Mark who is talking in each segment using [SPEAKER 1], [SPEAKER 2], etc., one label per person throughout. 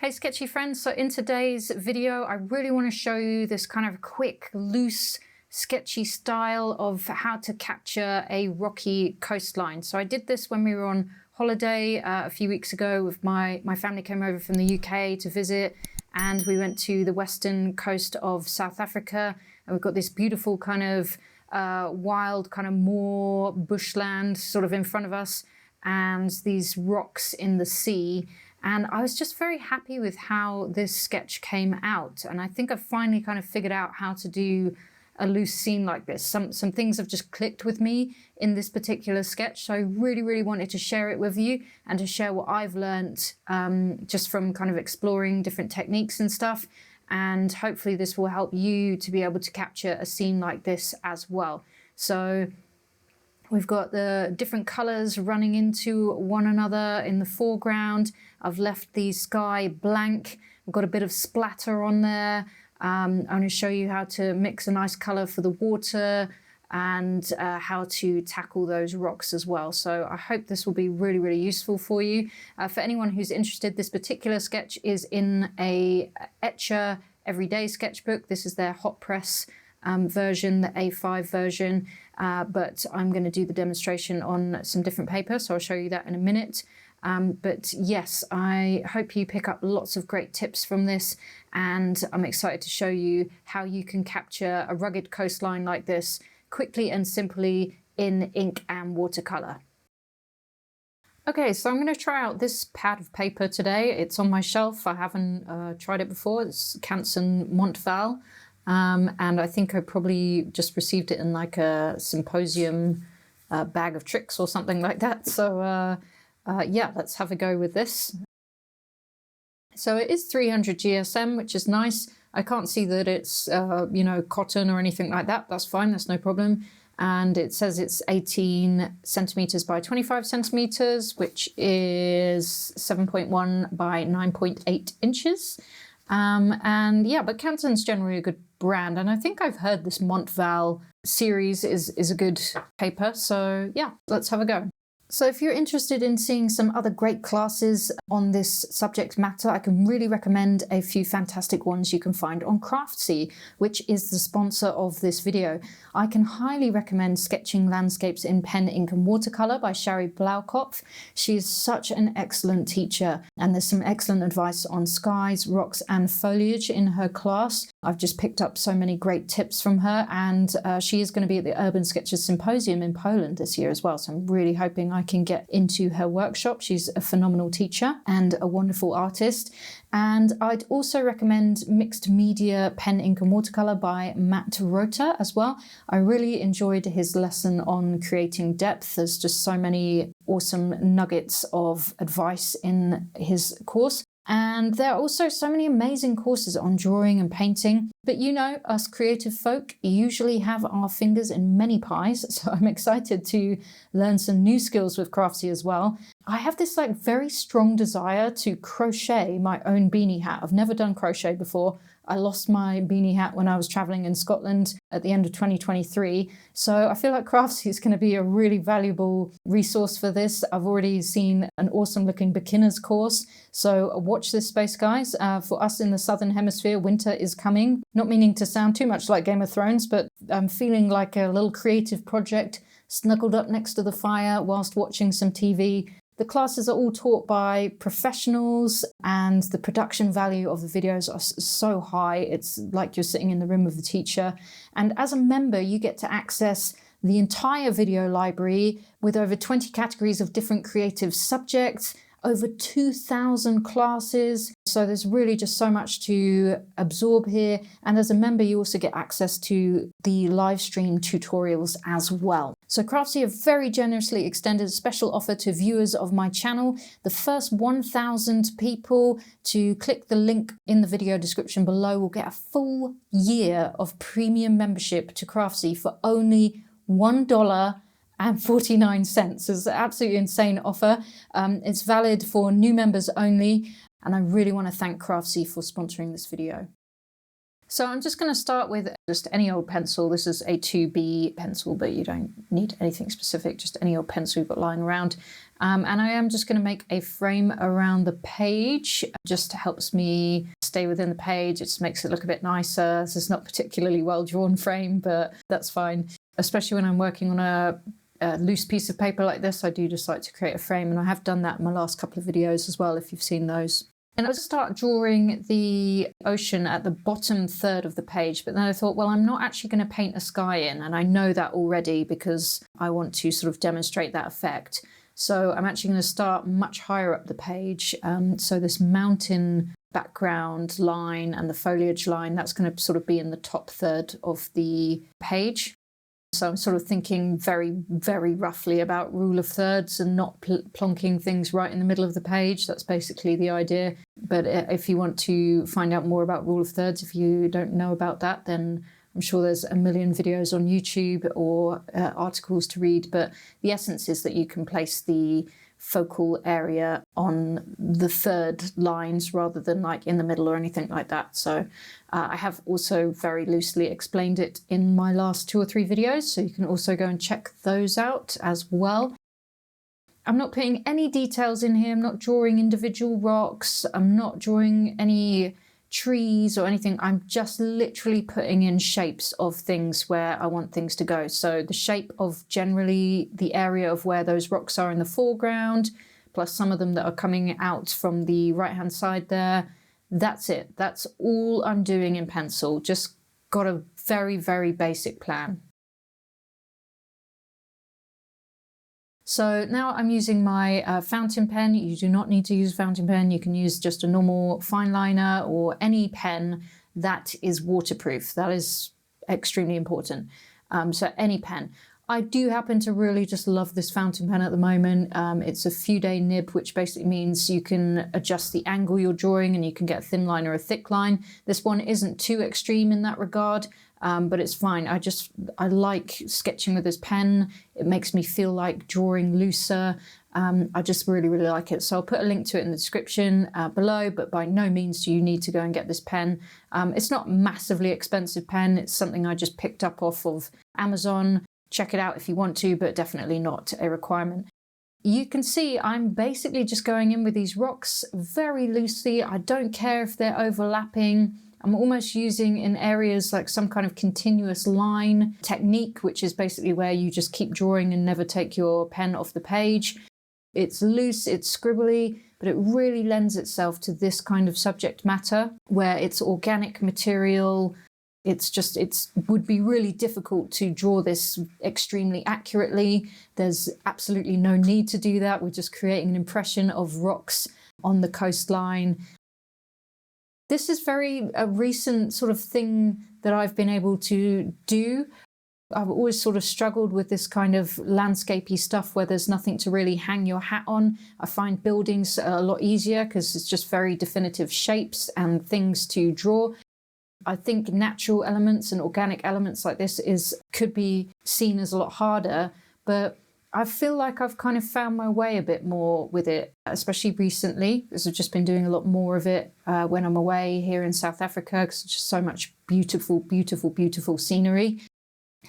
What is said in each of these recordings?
[SPEAKER 1] Hey Sketchy friends, so in today's video I really want to show you this kind of quick, loose, sketchy style of how to capture a rocky coastline. So I did this when we were on holiday a few weeks ago with my family came over from the UK to visit, and we went to the western coast of South Africa, and we've got this beautiful kind of wild kind of moor bushland sort of in front of us and these rocks in the sea. And I was just very happy with how this sketch came out. And I think I've finally kind of figured out how to do a loose scene like this. Some things have just clicked with me in this particular sketch. So I really wanted to share it with you and to share what I've learnt just from kind of exploring different techniques and stuff. And hopefully this will help you to be able to capture a scene like this as well. So we've got the different colours running into one another in the foreground. I've left the sky blank. I've got a bit of splatter on there. I'm going to show you how to mix a nice colour for the water and how to tackle those rocks as well. So I hope this will be really useful for you. For anyone who's interested, this particular sketch is in a Etcher Everyday sketchbook. This is their hot press version, the A5 version, but I'm going to do the demonstration on some different paper, so I'll show you that in a minute. But yes, I hope you pick up lots of great tips from this, and I'm excited to show you how you can capture a rugged coastline like this quickly and simply in ink and watercolor. Okay, so I'm going to try out this pad of paper today. It's on my shelf. I haven't tried it before. It's Canson Montval. And I think I probably just received it in like a symposium bag of tricks or something like that. So yeah, let's have a go with this. So it is 300 GSM, which is nice. I can't see that it's, you know, cotton or anything like that. That's fine, that's no problem. And it says it's 18 centimeters by 25 centimeters, which is 7.1 by 9.8 inches. And yeah, but Canson's generally a good brand, and I think I've heard this Montval series is a good paper, so yeah, let's have a go. So if you're interested in seeing some other great classes on this subject matter, I can really recommend a few fantastic ones you can find on Craftsy, which is the sponsor of this video. I can highly recommend Sketching Landscapes in Pen, Ink and Watercolor by Shari Blaukopf. She is such an excellent teacher, and there's some excellent advice on skies, rocks and foliage in her class. I've just picked up so many great tips from her, and she is going to be at the Urban Sketchers Symposium in Poland this year as well, so I'm really hoping I can get into her workshop. She's a phenomenal teacher and a wonderful artist. And I'd also recommend Mixed Media Pen, Ink and Watercolor by Matt Rota as well. I really enjoyed his lesson on creating depth. There's just so many awesome nuggets of advice in his course. And there are also so many amazing courses on drawing and painting. But you know, us creative folk usually have our fingers in many pies, so I'm excited to learn some new skills with Craftsy as well. I have this like very strong desire to crochet my own beanie hat. I've never done crochet before. I lost my beanie hat when I was traveling in Scotland at the end of 2023. So I feel like Craftsy is going to be a really valuable resource for this. I've already seen an awesome looking beginners course. So watch this space, guys. For us in the Southern Hemisphere, winter is coming. Not meaning to sound too much like Game of Thrones, but I'm feeling like a little creative project snuggled up next to the fire whilst watching some TV. The classes are all taught by professionals, and the production value of the videos are so high. It's like you're sitting in the room with the teacher. And as a member, you get to access the entire video library with over 20 categories of different creative subjects, over 2,000 classes. So there's really just so much to absorb here. And as a member, you also get access to the live stream tutorials as well. So Craftsy have very generously extended a special offer to viewers of my channel. The first 1,000 people to click the link in the video description below will get a full year of premium membership to Craftsy for only $1.49. It's an absolutely insane offer. It's valid for new members only, and I really want to thank Craftsy for sponsoring this video. So I'm just going to start with just any old pencil. This is a 2B pencil, but you don't need anything specific, just any old pencil you've got lying around. And I am just going to make a frame around the page. It just helps me stay within the page. It just makes it look a bit nicer. This is not particularly well drawn frame, but that's fine. Especially when I'm working on a loose piece of paper like this, I do just like to create a frame, and I have done that in my last couple of videos as well, if you've seen those. And I was start drawing the ocean at the bottom third of the page, but then I thought, well, I'm not actually going to paint a sky in, and I know that already because I want to sort of demonstrate that effect. So I'm actually going to start much higher up the page. So this mountain background line and the foliage line, that's going to sort of be in the top third of the page. So I'm sort of thinking very, very roughly about rule of thirds and not plonking things right in the middle of the page. That's basically the idea. But if you want to find out more about rule of thirds, if you don't know about that, then I'm sure there's a million videos on YouTube or articles to read. But the essence is that you can place the focal area on the third lines rather than like in the middle or anything like that. So I have also very loosely explained it in my last 2 or 3 videos, so you can also go and check those out as well. I'm not putting any details in here. I'm not drawing individual rocks. I'm not drawing any trees or anything. I'm just literally putting in shapes of things where I want things to go. So the shape of generally the area of where those rocks are in the foreground, plus some of them that are coming out from the right hand side there. That's it. That's all I'm doing in pencil. Just got a very, very basic plan. So now I'm using my fountain pen. You do not need to use a fountain pen. You can use just a normal fine liner or any pen that is waterproof. That is extremely important. So any pen. I do happen to really just love this fountain pen at the moment. It's a Fude nib, which basically means you can adjust the angle you're drawing and you can get a thin line or a thick line. This one isn't too extreme in that regard. But it's fine. I like sketching with this pen. It makes me feel like drawing looser. I just really, really like it. So I'll put a link to it in the description below, but by no means do you need to go and get this pen. It's not a massively expensive pen. It's something I just picked up off of Amazon. Check it out if you want to, but definitely not a requirement. You can see I'm basically just going in with these rocks very loosely. I don't care if they're overlapping. I'm almost using in areas like some kind of continuous line technique, which is basically where you just keep drawing and never take your pen off the page. It's loose, it's scribbly, but it really lends itself to this kind of subject matter where it's organic material. It would be really difficult to draw this extremely accurately. There's absolutely no need to do that. We're just creating an impression of rocks on the coastline. This is a recent sort of thing that I've been able to do. I've always sort of struggled with this kind of landscapey stuff where there's nothing to really hang your hat on. I find buildings a lot easier because it's just very definitive shapes and things to draw. I think natural elements and organic elements like this could be seen as a lot harder, but I feel like I've kind of found my way a bit more with it, especially recently, because I've just been doing a lot more of it when I'm away here in South Africa, because it's just so much beautiful, beautiful, beautiful scenery.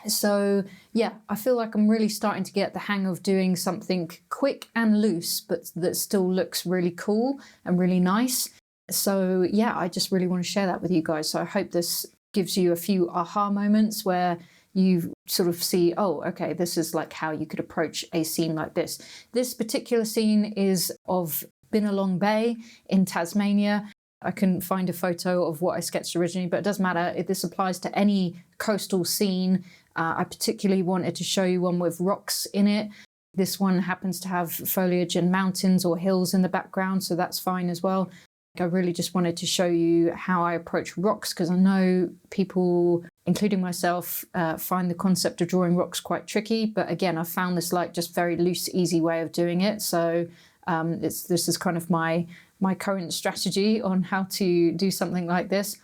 [SPEAKER 1] So yeah, I feel like I'm really starting to get the hang of doing something quick and loose, but that still looks really cool and really nice. So yeah, I just really want to share that with you guys. So I hope this gives you a few aha moments where you sort of see, oh, okay, this is like how you could approach a scene like this. This particular scene is of Binalong Bay in Tasmania. I couldn't find a photo of what I sketched originally, but it doesn't matter. This applies to any coastal scene. I particularly wanted to show you one with rocks in it. This one happens to have foliage and mountains or hills in the background, so that's fine as well. I really just wanted to show you how I approach rocks, because I know people, including myself, find the concept of drawing rocks quite tricky. But again, I found this like just very loose, easy way of doing it. So this is kind of my current strategy on how to do something like this.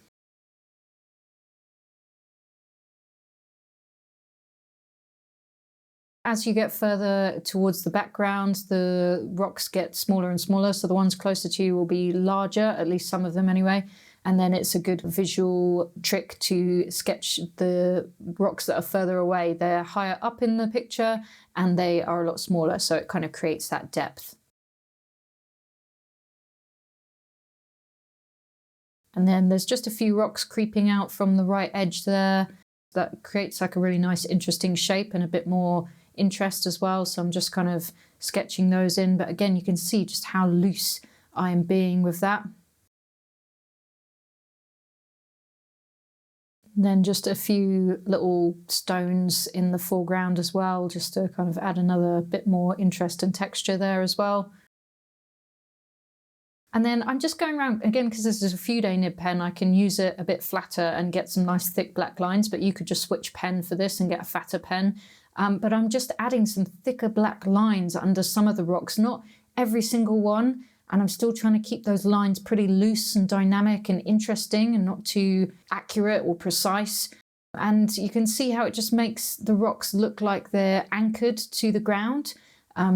[SPEAKER 1] As you get further towards the background, the rocks get smaller and smaller, so the ones closer to you will be larger, at least some of them anyway. And then it's a good visual trick to sketch the rocks that are further away. They're higher up in the picture and they are a lot smaller, so it kind of creates that depth. And then there's just a few rocks creeping out from the right edge there. That creates like a really nice, interesting shape and a bit more interest as well. So I'm just kind of sketching those in. But again, you can see just how loose I'm being with that. And then just a few little stones in the foreground as well, just to kind of add another bit more interest and texture there as well. And then I'm just going around, again, because this is a Fude nib pen, I can use it a bit flatter and get some nice thick black lines, but you could just switch pen for this and get a fatter pen. But I'm just adding some thicker black lines under some of the rocks, not every single one. And I'm still trying to keep those lines pretty loose and dynamic and interesting and not too accurate or precise. And you can see how it just makes the rocks look like they're anchored to the ground.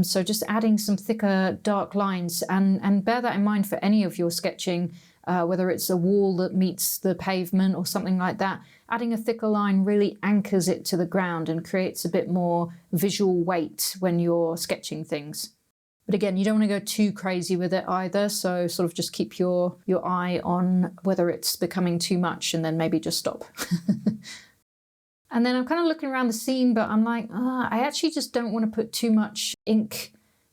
[SPEAKER 1] So just adding some thicker dark lines, and bear that in mind for any of your sketching, whether it's a wall that meets the pavement or something like that. Adding a thicker line really anchors it to the ground and creates a bit more visual weight when you're sketching things. But again, you don't want to go too crazy with it either, so sort of just keep your eye on whether it's becoming too much and then maybe just stop. And then I'm kind of looking around the scene, but I'm like, I actually just don't want to put too much ink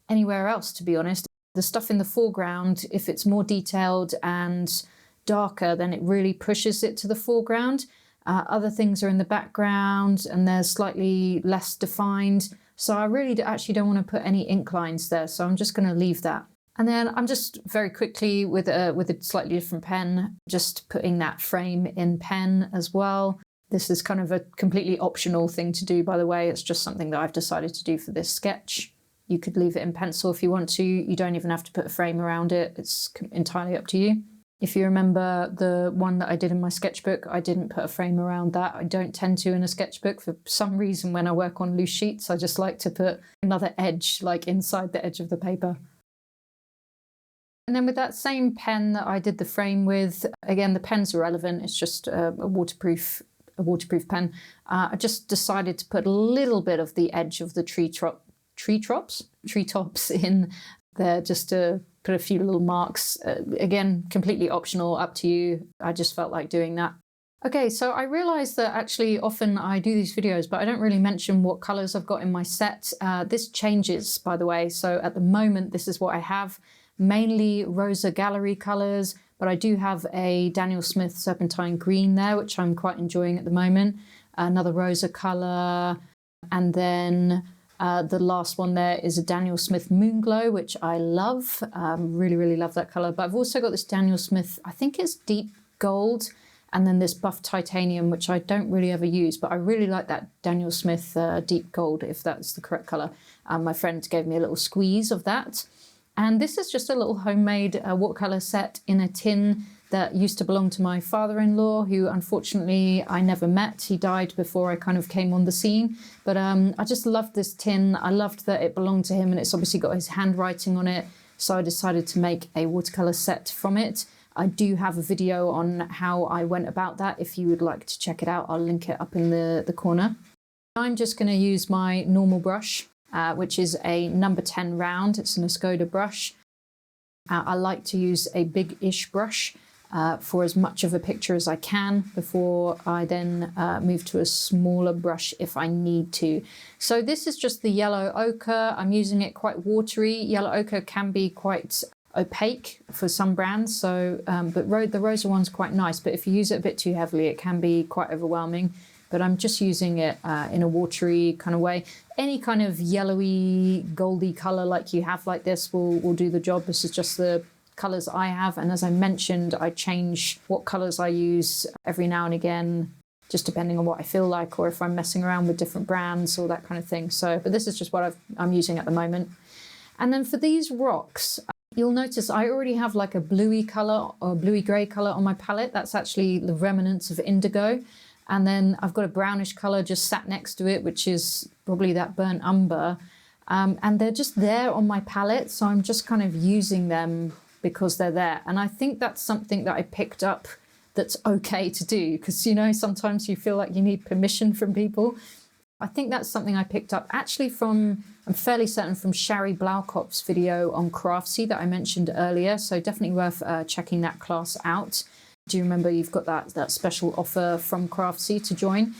[SPEAKER 1] anywhere else, to be honest. The stuff in the foreground, if it's more detailed and darker, then it really pushes it to the foreground. Other things are in the background and they're slightly less defined. So I really actually don't want to put any ink lines there. So I'm just going to leave that. And then I'm just very quickly with a slightly different pen, just putting that frame in pen as well. This is kind of a completely optional thing to do, by the way. It's just something that I've decided to do for this sketch. You could leave it in pencil if you want to. You don't even have to put a frame around it. It's entirely up to you. If you remember the one that I did in my sketchbook, I didn't put a frame around that. I don't tend to in a sketchbook. For some reason, when I work on loose sheets, I just like to put another edge like inside the edge of the paper. And then with that same pen that I did the frame with, again, the pen's irrelevant. It's just a waterproof pen. I just decided to put a little bit of the edge of the tree tops in there, just to put a few little marks. Again, completely optional, up to you. I just felt like doing that. Okay, so I realized that actually often I do these videos, but I don't really mention what colors I've got in my set. This changes, by the way. So at the moment, this is what I have. Mainly Rosa Gallery colors, but I do have a Daniel Smith Serpentine Green there, which I'm quite enjoying at the moment. Another Rosa color, and then the last one there is a Daniel Smith Moonglow, which I love. Really, really love that color. But I've also got this Daniel Smith, I think it's Deep Gold, and then this Buff Titanium, which I don't really ever use, but I really like that Daniel Smith Deep Gold, if that's the correct color. My friend gave me a little squeeze of that. And this is just a little homemade watercolor set in a tin that used to belong to my father-in-law, who unfortunately I never met. He died before I kind of came on the scene. But I just loved this tin. I loved that it belonged to him, and it's obviously got his handwriting on it. So I decided to make a watercolor set from it. I do have a video on how I went about that. If you would like to check it out, I'll link it up in the corner. I'm just going to use my normal brush, which is a number 10 round. It's an Escoda brush. I like to use a big-ish brush for as much of a picture as I can before I then move to a smaller brush if I need to. So this is just the yellow ochre. I'm using it quite watery. Yellow ochre can be quite opaque for some brands, so but the Rosa one's quite nice, but if you use it a bit too heavily, it can be quite overwhelming. But I'm just using it in a watery kind of way. Any kind of yellowy, goldy color like you have like this will do the job. This is just the colors I have. And as I mentioned, I change what colors I use every now and again, just depending on what I feel like, or if I'm messing around with different brands or that kind of thing. So, but this is just what I'm using at the moment. And then for these rocks, you'll notice I already have like a bluey color or bluey gray color on my palette. That's actually the remnants of indigo. And then I've got a brownish color just sat next to it, which is probably that burnt umber. And they're just there on my palette. So I'm just kind of using them because they're there. And I think that's something that I picked up that's okay to do, because, you know, sometimes you feel like you need permission from people. I think that's something I picked up actually from, I'm fairly certain, from Shari Blaukop's video on Craftsy that I mentioned earlier. So definitely worth checking that class out. Do you remember you've got that special offer from Craftsy to join?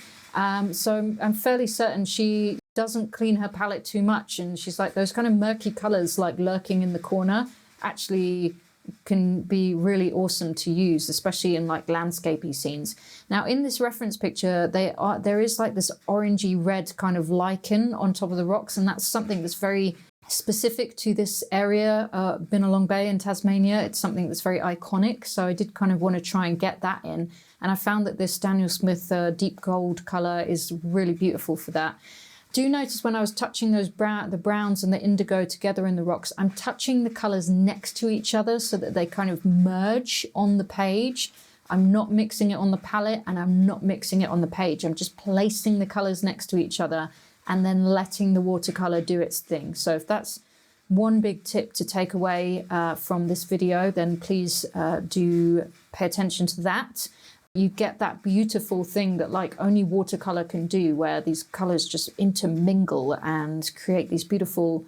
[SPEAKER 1] So I'm fairly certain she doesn't clean her palette too much. And she's like, those kind of murky colors like lurking in the corner actually can be really awesome to use, especially in like landscapey scenes. Now in this reference picture, there is like this orangey red kind of lichen on top of the rocks, and that's something that's very specific to this area, Binalong Bay in Tasmania. It's something that's very iconic, so I did kind of want to try and get that in, and I found that this Daniel Smith deep gold color is really beautiful for that. Do notice when I was touching those the browns and the indigo together in the rocks, I'm touching the colors next to each other so that they kind of merge on the page. I'm not mixing it on the palette, and I'm not mixing it on the page. I'm just placing the colors next to each other and then letting the watercolor do its thing. So if that's one big tip to take away from this video, then please do pay attention to that. You get that beautiful thing that like only watercolor can do, where these colors just intermingle and create these beautiful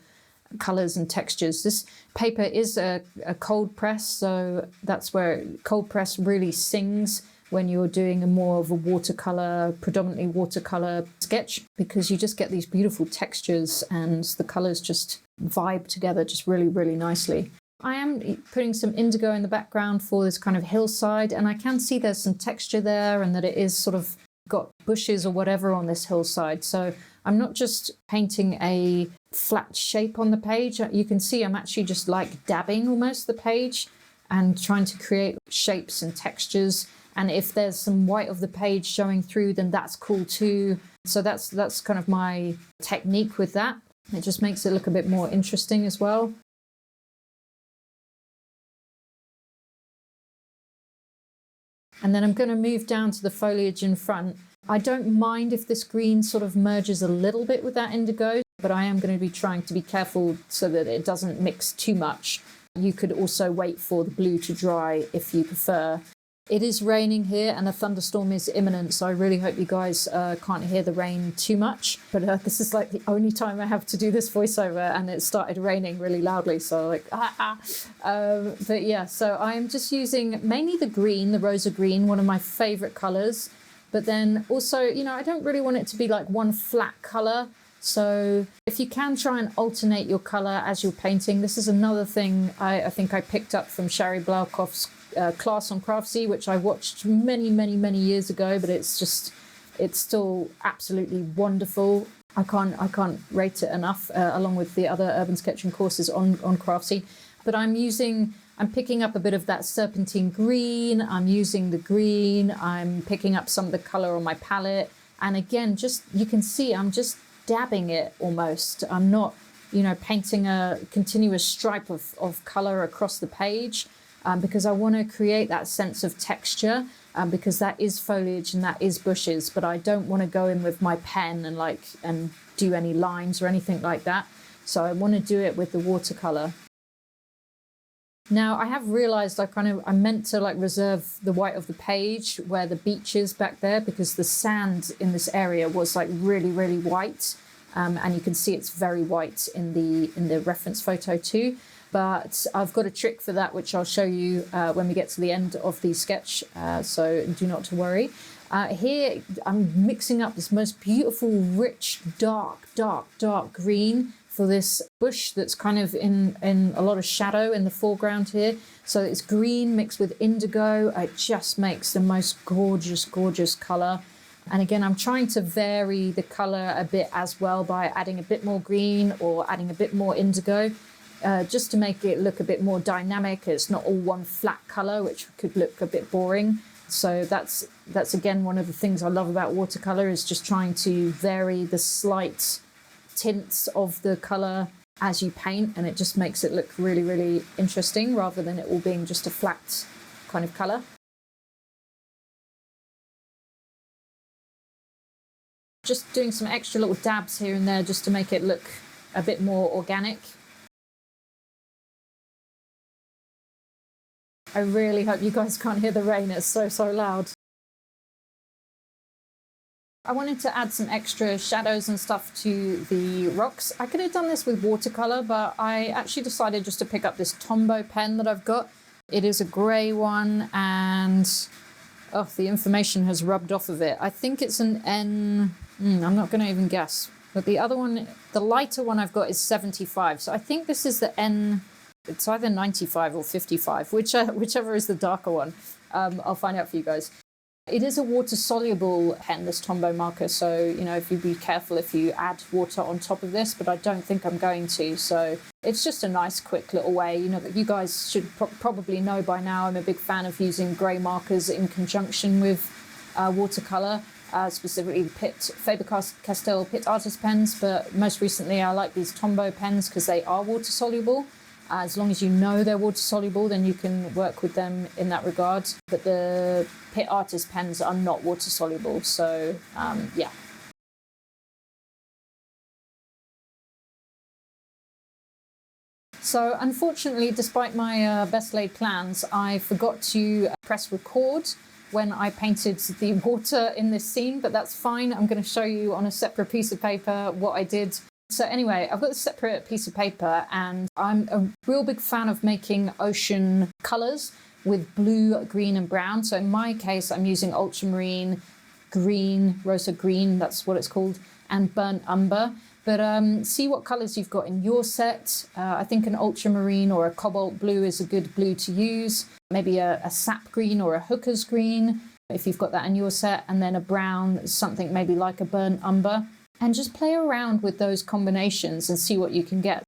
[SPEAKER 1] colors and textures. This paper is a cold press, so that's where cold press really sings when you're doing a more of a watercolor, predominantly watercolor sketch, because you just get these beautiful textures and the colors just vibe together just really, really nicely. I am putting some indigo in the background for this kind of hillside, and I can see there's some texture there and that it is sort of got bushes or whatever on this hillside. So I'm not just painting a flat shape on the page. You can see I'm actually just like dabbing almost the page and trying to create shapes and textures. And if there's some white of the page showing through, then that's cool too. So that's kind of my technique with that. It just makes it look a bit more interesting as well. And then I'm going to move down to the foliage in front. I don't mind if this green sort of merges a little bit with that indigo, but I am going to be trying to be careful so that it doesn't mix too much. You could also wait for the blue to dry if you prefer. It is raining here and a thunderstorm is imminent, so I really hope you guys can't hear the rain too much. But this is like the only time I have to do this voiceover, and it started raining really loudly, so like but yeah, so I'm just using mainly the green, the rosa green, one of my favorite colors. But then also, you know, I don't really want it to be like one flat color. So if you can try and alternate your color as you're painting, this is another thing I think I picked up from Shari Blaukop's class on Craftsy, which I watched many years ago, but it's still absolutely wonderful. I can't rate it enough, along with the other urban sketching courses on Craftsy. But I'm picking up a bit of that serpentine green. I'm using the green. I'm picking up some of the color on my palette. And again, just, you can see I'm just dabbing it almost. I'm not, you know, painting a continuous stripe of color across the page. Because I want to create that sense of texture, because that is foliage and that is bushes, but I don't want to go in with my pen and do any lines or anything like that. So I want to do it with the watercolor. Now I have realized I meant to like reserve the white of the page where the beach is back there, because the sand in this area was like really white, and you can see it's very white in the reference photo too. But I've got a trick for that, which I'll show you when we get to the end of the sketch, so do not to worry. Here I'm mixing up this most beautiful, rich, dark green for this bush that's kind of in a lot of shadow in the foreground here. So it's green mixed with indigo. It just makes the most gorgeous color. And again, I'm trying to vary the color a bit as well by adding a bit more green or adding a bit more indigo. Just to make it look a bit more dynamic. It's not all one flat color, which could look a bit boring. So that's again one of the things I love about watercolor, is just trying to vary the slight tints of the color as you paint, and it just makes it look really interesting rather than it all being just a flat kind of color. Just doing some extra little dabs here and there just to make it look a bit more organic. I really hope you guys can't hear the rain. It's so, so loud. I wanted to add some extra shadows and stuff to the rocks. I could have done this with watercolor, but I actually decided just to pick up this Tombow pen that I've got. It is a grey one, and oh, the information has rubbed off of it. I think it's an N, I'm not going to even guess. But the other one, the lighter one I've got is 75. So I think this is the N, it's either 95 or 55, whichever is the darker one. I'll find out for you guys. It is a water-soluble pen, this Tombow marker, so, you know, if you be careful if you add water on top of this, but I don't think I'm going to, so it's just a nice, quick little way. You know, you guys should probably know by now I'm a big fan of using grey markers in conjunction with watercolour, specifically the Faber-Castell Pitt Artist pens, but most recently I like these Tombow pens because they are water-soluble. As long as you know they're water soluble, then you can work with them in that regard. But the Pitt Artist pens are not water soluble, so yeah. So unfortunately, despite my best laid plans, I forgot to press record when I painted the water in this scene, but that's fine. I'm going to show you on a separate piece of paper what I did. So anyway, I've got a separate piece of paper, and I'm a real big fan of making ocean colours with blue, green and brown. So in my case, I'm using ultramarine, green, rosa green, that's what it's called, and burnt umber. But see what colours you've got in your set. I think an ultramarine or a cobalt blue is a good blue to use. Maybe a sap green or a hooker's green, if you've got that in your set, and then a brown, something maybe like a burnt umber. And just play around with those combinations and see what you can get.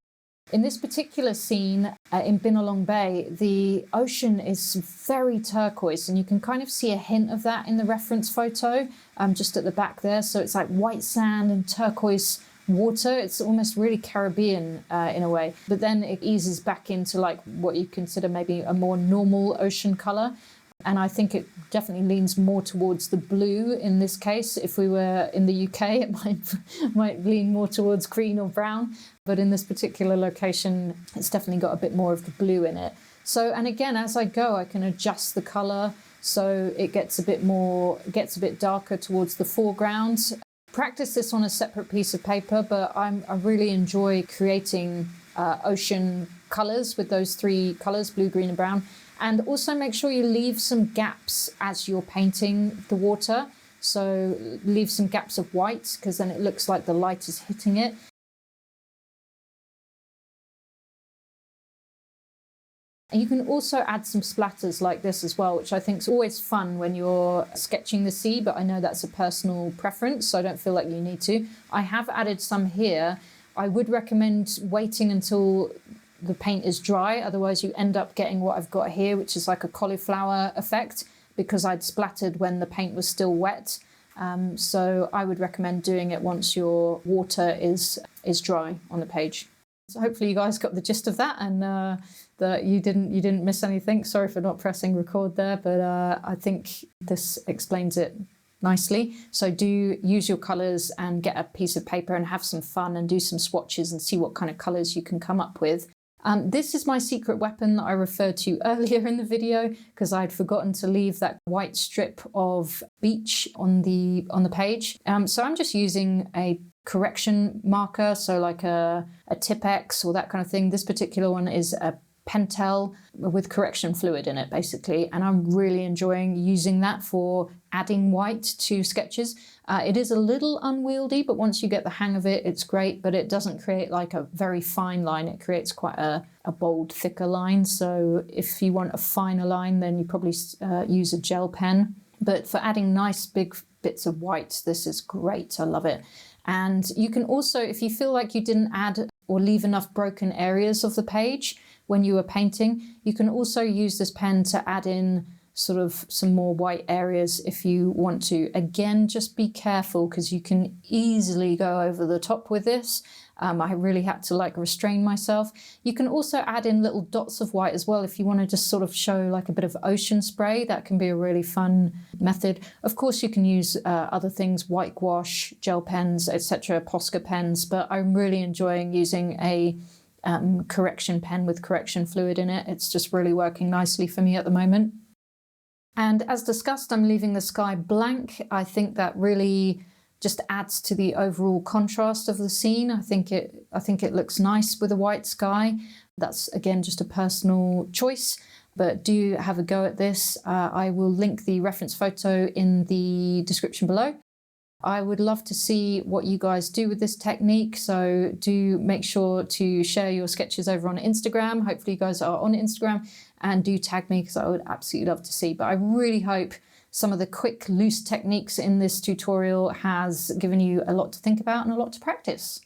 [SPEAKER 1] In this particular scene in Binalong Bay, the ocean is very turquoise, and you can kind of see a hint of that in the reference photo just at the back there. So it's like white sand and turquoise water. It's almost really Caribbean in a way. But then it eases back into like what you consider maybe a more normal ocean colour. And I think it definitely leans more towards the blue in this case. If we were in the UK, it might lean more towards green or brown. But in this particular location, it's definitely got a bit more of the blue in it. So, and again, as I go, I can adjust the colour so it gets a bit darker towards the foreground. Practice this on a separate piece of paper, but I really enjoy creating ocean colours with those three colours, blue, green and brown. And also make sure you leave some gaps as you're painting the water. So leave some gaps of white, because then it looks like the light is hitting it. And you can also add some splatters like this as well, which I think is always fun when you're sketching the sea, but I know that's a personal preference, so I don't feel like you need to. I have added some here. I would recommend waiting until the paint is dry, otherwise you end up getting what I've got here, which is like a cauliflower effect, because I'd splattered when the paint was still wet. So I would recommend doing it once your water is dry on the page. So hopefully you guys got the gist of that, and that you didn't miss anything. Sorry for not pressing record there, but I think this explains it nicely. So do use your colours and get a piece of paper and have some fun and do some swatches and see what kind of colours you can come up with. This is my secret weapon that I referred to earlier in the video, because I'd forgotten to leave that white strip of beach on the page. So I'm just using a correction marker, so like a Tipp-Ex or that kind of thing. This particular one is a Pentel with correction fluid in it, basically, and I'm really enjoying using that for adding white to sketches. It is a little unwieldy, but once you get the hang of it, it's great, but it doesn't create like a very fine line. It creates quite a bold, thicker line. So if you want a finer line, then you probably use a gel pen. But for adding nice big bits of white, this is great. I love it. And you can also, if you feel like you didn't add or leave enough broken areas of the page when you were painting, you can also use this pen to add in sort of some more white areas if you want to. Again, just be careful, because you can easily go over the top with this. I really had to like restrain myself. You can also add in little dots of white as well if you want to just sort of show like a bit of ocean spray. That can be a really fun method. Of course, you can use other things, white gouache, gel pens, etc., Posca pens, but I'm really enjoying using a correction pen with correction fluid in it. It's just really working nicely for me at the moment. And as discussed, I'm leaving the sky blank. I think that really just adds to the overall contrast of the scene. I think it looks nice with a white sky. That's again just a personal choice, but do have a go at this. I will link the reference photo in the description below. I would love to see what you guys do with this technique, so do make sure to share your sketches over on Instagram. Hopefully you guys are on Instagram, and do tag me because I would absolutely love to see. But I really hope some of the quick, loose techniques in this tutorial has given you a lot to think about and a lot to practice.